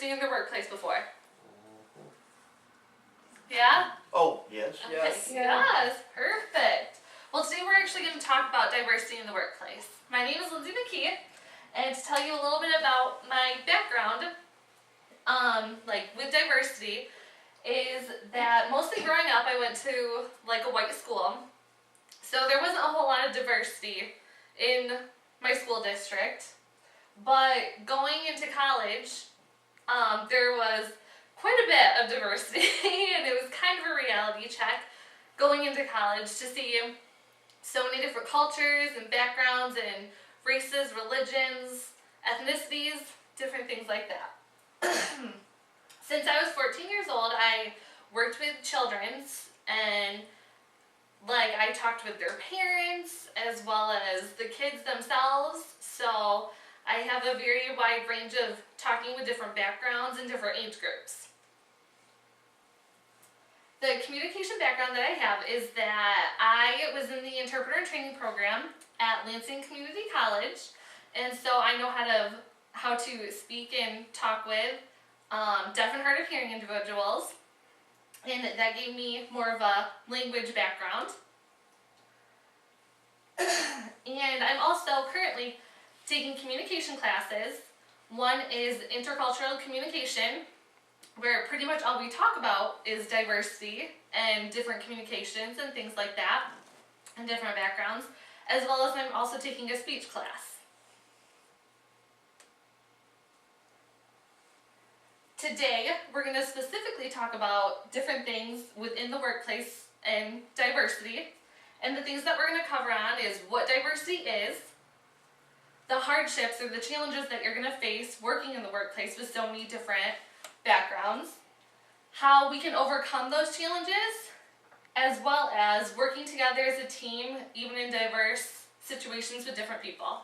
diversity in the workplace before? Yeah? Oh, yes. Okay. Yes. Yes, perfect. Well, today we're actually going to talk about diversity in the workplace. My name is Lindsey McKee, and to tell you a little bit about my background, with diversity, is that mostly growing up I went to like a white school, so there wasn't a whole lot of diversity in my school district. But going into college, there was quite a bit of diversity, and it was kind of a reality check going into college to see so many different cultures and backgrounds and races, religions, ethnicities, different things like that. Since I was 14 years old, I worked with children, and I talked with their parents as well as the kids themselves, so I have a very wide range of talking with different backgrounds and different age groups. The communication background that I have is that I was in the interpreter training program at Lansing Community College, and so I know how to speak and talk with deaf and hard of hearing individuals, and that gave me more of a language background. And I'm also currently taking communication classes. One is intercultural communication, where pretty much all we talk about is diversity and different communications and things like that, and different backgrounds, as well as I'm also taking a speech class. Today, we're going to specifically talk about different things within the workplace and diversity. And the things that we're going to cover on is what diversity is, the hardships or the challenges that you're going to face working in the workplace with so many different backgrounds, how we can overcome those challenges, as well as working together as a team, even in diverse situations with different people.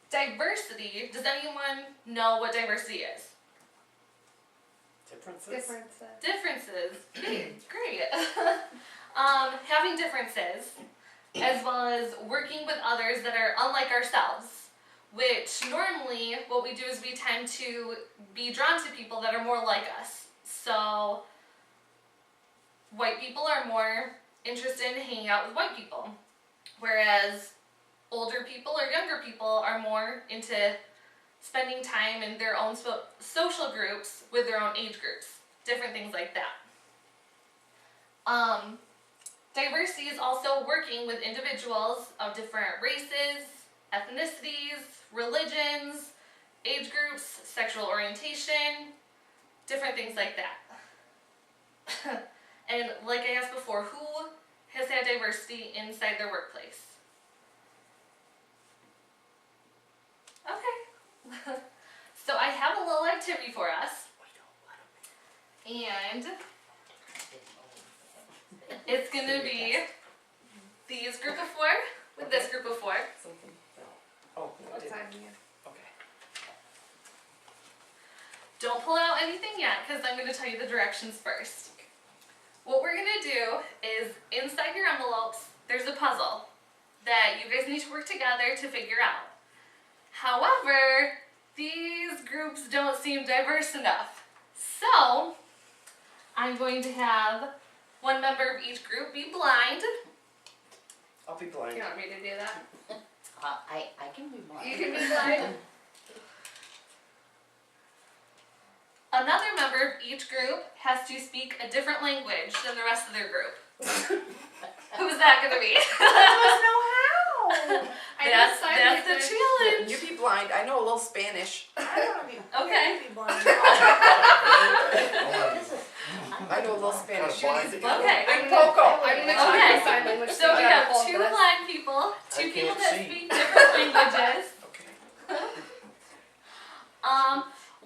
Diversity, does anyone know what diversity is? Differences. Great. Having differences, as well as working with others that are unlike ourselves, which normally what we do is we tend to be drawn to people that are more like us. So white people are more interested in hanging out with white people, whereas older people or younger people are more into spending time in their own social groups with their own age groups, different things like that. Diversity is also working with individuals of different races, ethnicities, religions, age groups, sexual orientation, different things like that. And like I asked before, who has had diversity inside their workplace? Okay. So I have a little activity for us, and it's going to be these group of four with this group of four. Oh, What time do you? okay. Don't pull out anything yet, because I'm going to tell you the directions first. What we're going to do is, inside your envelopes, there's a puzzle that you guys need to work together to figure out. However, these groups don't seem diverse enough. So, I'm going to have one member of each group be blind. I'll be blind. You want me to do that? I can be blind. You can be blind. Another member of each group has to speak a different language than the rest of their group. Who's that going to be? That's the challenge. You be blind. I know a little Spanish. Okay. I know a little Spanish. Okay. I'm Coco. I'm going to talk Okay. in sign language. So we have hold two this. blind people, two I people can't that see. speak different languages. Okay.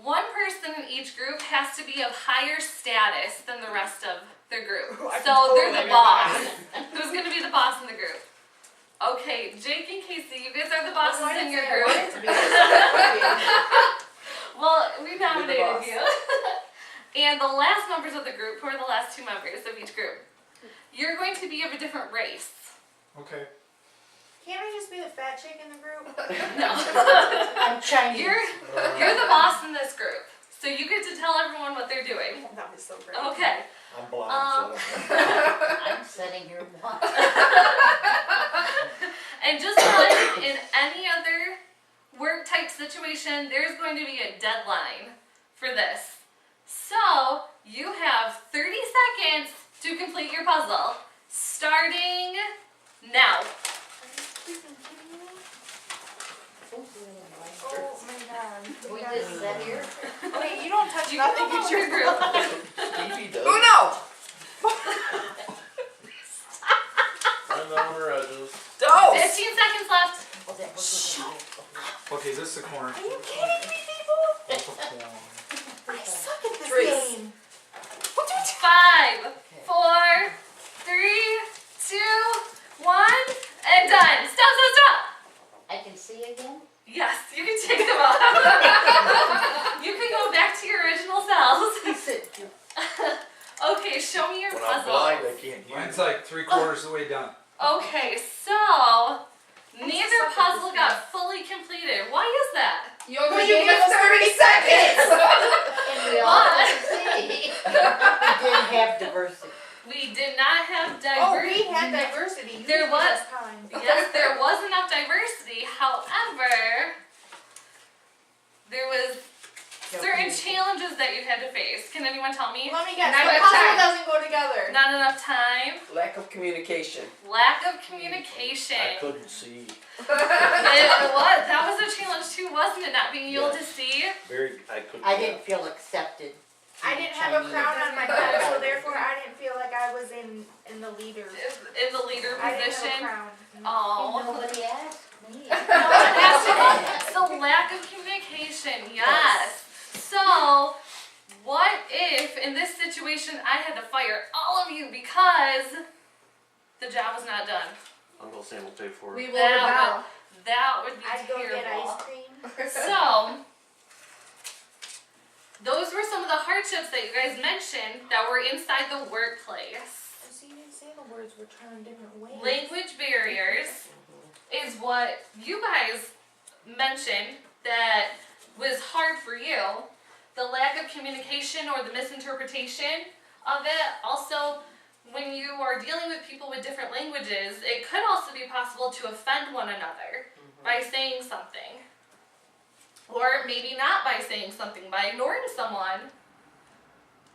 One person in each group has to be of higher status than the rest of their group. I can So they're totally the do boss. that. Who's going to be the boss in the group? Okay, Jake and Casey, you guys are the bosses Well, I in didn't your say I group. wanted to be. Well, we nominated boss. you. And the last members of the group, who are the last two members of each group, you're going to be of a different race. Okay. Can't I just be the fat chick in the group? No. I'm Chinese. You're the boss in this group, so you get to tell everyone what they're doing. That was so great. Okay. I'm blind, so I don't know. I'm sitting here one. And just like in any other work type situation, there's going to be a deadline for this. So you have 30 seconds to complete your puzzle, starting now. Oh my god. We just sat here. Wait, you don't touch You can nothing. go It's with your group. Stevie does. Uno! I'm the owner, I just. 15 seconds left. Oh, that was Okay, this is the corner. Are you kidding me, people? That's a corner. I suck at this Trace. game. 5, 4, 3, 2, 1, and done. Stop, stop, stop. I can see again. Yes, you can take them off. You can go back to your original cells. He said, Okay, show me your When I'm puzzle. blind, I can't hear. Mine's like 3/4 of the way done. Okay, so neither puzzle got fully completed. Why is that? You only gave us 30 seconds! and we all got to see. We didn't have diversity. We did not have Oh, we diversity. had diversity. You There gave was. us time. Yes, there was enough diversity. However, there was certain challenges that you had to face. Can anyone tell me? Let me guess. Not The enough puzzle time. doesn't go together. Not enough time. Lack of communication. Lack of communication. I couldn't see. That was a challenge too, wasn't it? Not being able to see. I couldn't. I didn't feel accepted. I didn't have a crown on my head, so therefore I didn't feel like I was in the leader. In the leader I didn't have a position. crown. And Oh. nobody asked me. No one asked you. So lack of communication, yes. So what if in this situation I had to fire all of you because the job was not done? Uncle Sam will pay for We it. will rebel. That would be I'd go get terrible. ice cream. So those were some of the hardships that you guys mentioned that were inside the workplace. So you didn't say the words were turned different ways. Language barriers is what you guys mentioned that was hard for you. The lack of communication or the misinterpretation of it. Also, when you are dealing with people with different languages, it could also be possible to offend one another by saying something. Or maybe not by saying something, by ignoring someone.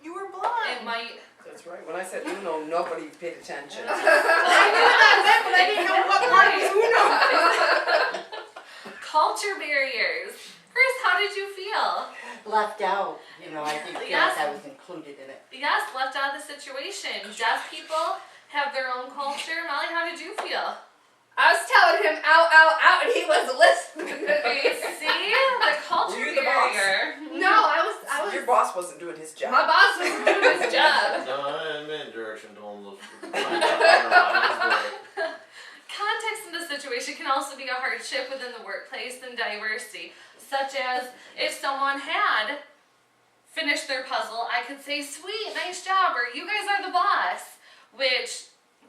You were blind. It might. That's right. When I said Uno, nobody paid attention. I knew what that meant, but I didn't know what part was Uno. Culture barriers. Chris, how did you feel? Left out. You know, I didn't feel Yes. like I was included in it. Yes, left out of the situation. Deaf people have their own culture. Molly, how did you feel? I was telling him out, out, out, and he wasn't listening to me. See? The culture Were you the boss? barrier. No, I was. Your boss wasn't doing his job. My boss was doing his job. No, I'm in direction to him. Find out but Context in the situation can also be a hardship within the workplace and diversity, such as if someone had finished their puzzle, I could say, sweet, nice job, or you guys are the boss, which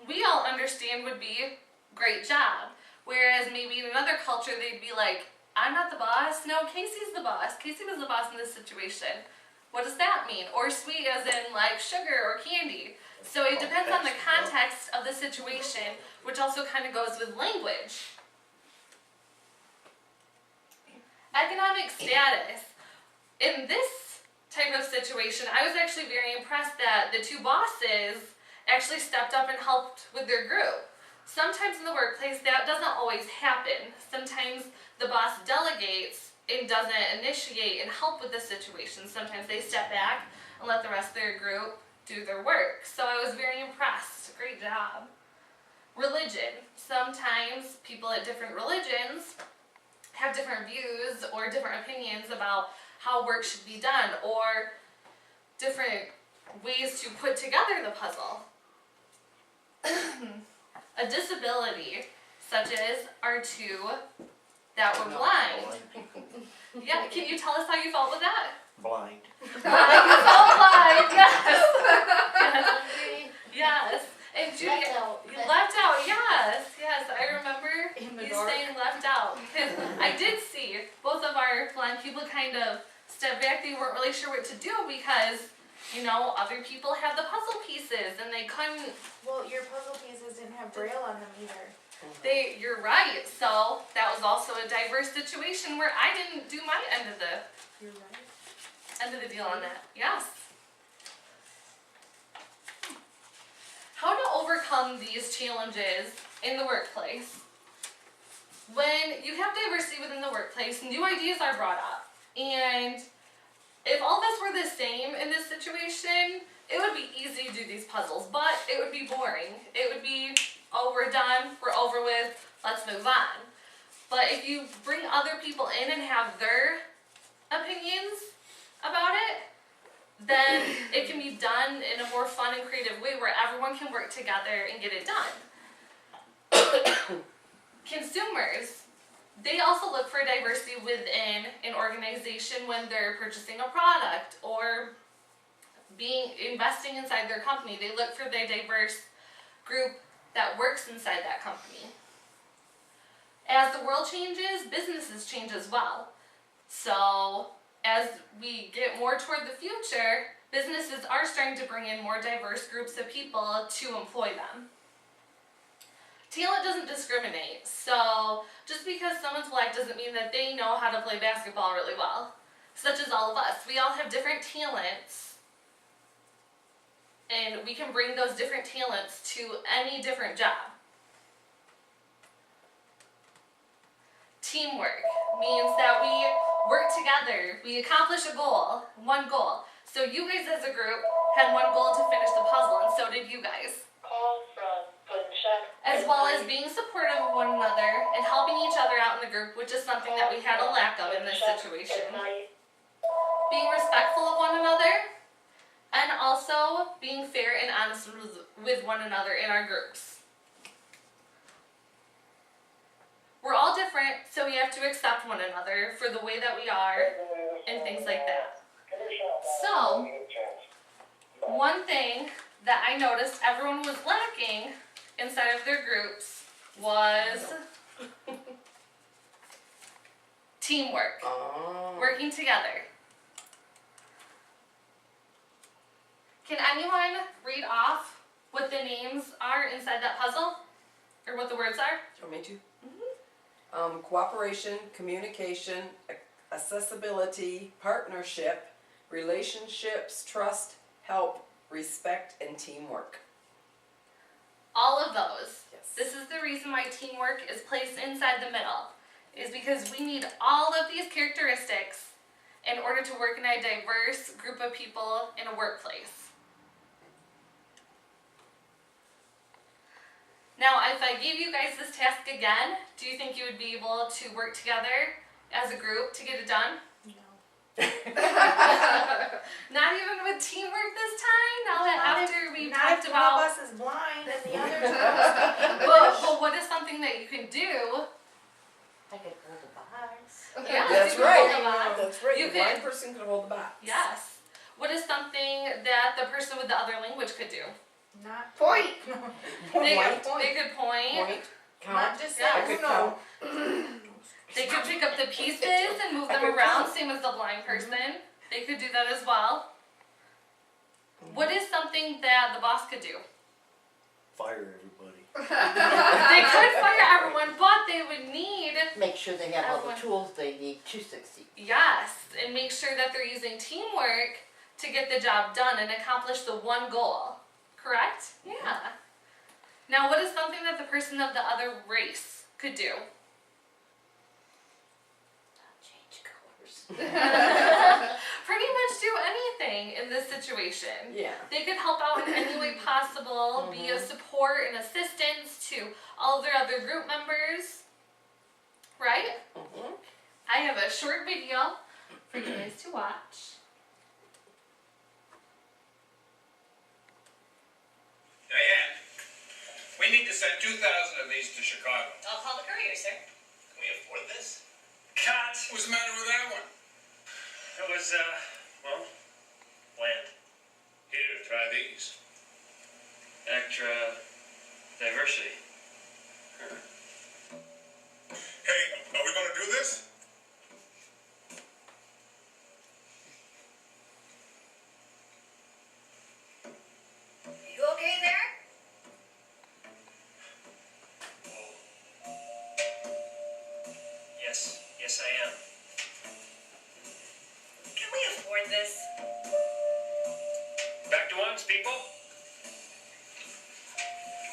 we all understand would be great job. Whereas maybe in another culture, they'd be like, I'm not the boss. No, Casey's the boss. Casey was the boss in this situation. What does that mean? Or sweet as in like sugar or candy. So it depends on the context of the situation, which also kind of goes with language. Economic status. In this type of situation, I was actually very impressed that the two bosses actually stepped up and helped with their group. Sometimes in the workplace that doesn't always happen. Sometimes the boss delegates and doesn't initiate and help with the situation. Sometimes they step back and let the rest of their group do their work. So I was very impressed. Great job. Religion. Sometimes people at different religions have different views or different opinions about how work should be done or different ways to put together the puzzle. A disability, such as our two that were blind. Yeah, can you tell us how you felt with that? blind. You felt blind, yes. Yes. And Judy, Left out. you left out, yes. I remember. In I did see both of our blind people kind of step back. They weren't really sure what to do because, you know, other people had the puzzle pieces and they couldn't. Well, your puzzle pieces didn't have braille on them either. You're right. So that was also a diverse situation where I didn't do my end of the You're right. deal on that. Yes. How to overcome these challenges in the workplace. When you have diversity within the workplace, new ideas are brought up. And if all of us were the same in this situation, it would be easy to do these puzzles, but it would be boring. It would be, oh, we're done, we're over with, let's move on. But if you bring other people in and have their opinions about it, then it can be done in a more fun and creative way where everyone can work together and get it done. Consumers, they also look for diversity within an organization when they're purchasing a product or investing inside their company. They look for the diverse group that works inside that company. As the world changes, businesses change as well. So as we get more toward the future, businesses are starting to bring in more diverse groups of people to employ them. Talent doesn't discriminate, so just because someone's black doesn't mean that they know how to play basketball really well. Such as all of us. We all have different talents, and we can bring those different talents to any different job. Teamwork means that we work together, we accomplish a goal, one goal. So you guys as a group had one goal to finish the puzzle, and so did you guys. As well as being supportive of one another and helping each other out in the group, which is something that we had a lack of in this situation. Being respectful of one another, and also being fair and honest with one another in our groups. We're all different, so we have to accept one another for the way that we are and things like that. So, one thing that I noticed everyone was lacking inside of their groups was teamwork, working together. Can anyone read off what the names are inside that puzzle? Or what the words are? Do you want me to? Cooperation, communication, accessibility, partnership, relationships, trust, help, respect, and teamwork. All of those. Yes. This is the reason why teamwork is placed inside the middle, is because we need all of these characteristics in order to work in a diverse group of people in a workplace. Now, if I gave you guys this task again, do you think you would be able to work together as a group to get it done? Not even with teamwork this time? Now that after we talked about... One of us is blind and the other's not. But what is something that you can do? I could hold the box. Yeah, That's you can right. hold the box. That's right. You The blind could- person could hold the box. Yes. What is something that the person with the other language could do? Not Point. They Point. could point. Point. Count. Not just Yeah. I that. could No. count. They could pick up the pieces and move them could around, count. same as the blind person. They could do that as well. What is something that the boss could do? Fire everybody. They could fire everyone, but they would need, Make sure they have all the Everyone. tools they need to succeed. yes, and make sure that they're using teamwork to get the job done and accomplish the one goal. Correct? Yeah. Now, what is something that the person of the other race could do? Change colors. Pretty much do anything in this situation. Yeah. They could help out in any way possible, be a support and assistance to all of their other group members. Right? Mm-hmm. I have a short video for you guys to watch. Diane, we need to send 2,000 of these to Chicago. I'll call the courier, sir. Can we afford this? Cut! What's the matter with that one? It was, well, bland. Here, try these. Extra diversity. Hey, are we gonna do this? You okay there? Yes, I am. Can we afford this? Back to once, people.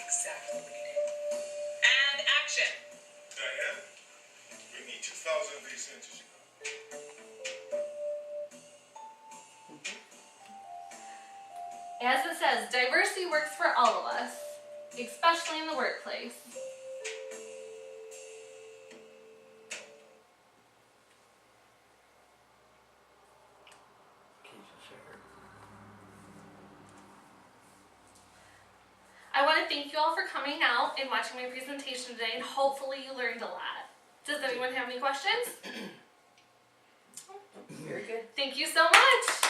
Exactly what we needed. And action. Diane, we need 2,000 of these inches. As it says, diversity works for all of us, especially in the workplace. I want to thank you all for coming out and watching my presentation today, and hopefully you learned a lot. Does anyone have any questions? Very good. Thank you so much.